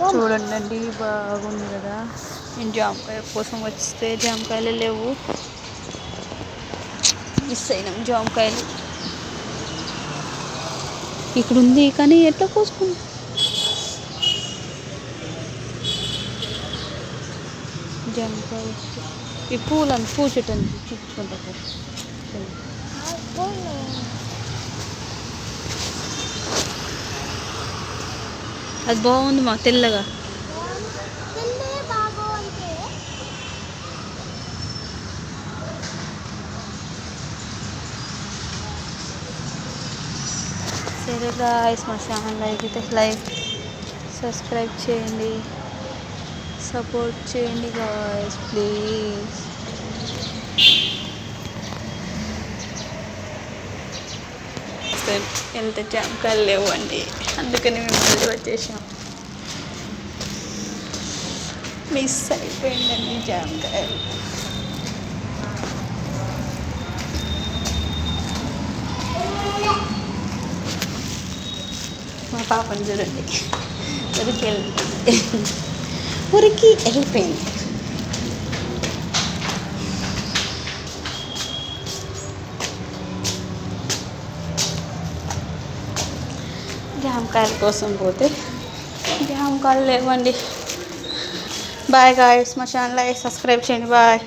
చూడండి బాగుంది కదా. నేను జామకాయ కోసం వస్తే జామకాయలు లేవు, మిస్ అయినాం జామకాయలు. ఇక్కడ ఉంది కానీ ఎట్లా కోసుకున్నాం. జామకాయ ఈ పూలను పూచెట్టని చూపించుకుంటా. అది బాగుంది మా తెల్లగా. సరే గాయ్స్, మా ఛానల్ అయితే లైక్ సబ్స్క్రైబ్ చేయండి, సపోర్ట్ చేయండి గాయ్స్ ప్లీజ్. వెళ్తే జామకాయలు లేవండి, అందుకని మేము మళ్ళీ వచ్చేసాం. మిస్ అయిపోయిందండి జామకాయలు. మా పాపని చూడండి, ఉరికి వెళ్ళిపోయింది. జామకాయల కోసం పోతే జామకాయలు లేవండి. బాయ్ గాయ్స్, మా ఛానల్ సబ్స్క్రైబ్ చేయండి. బాయ్.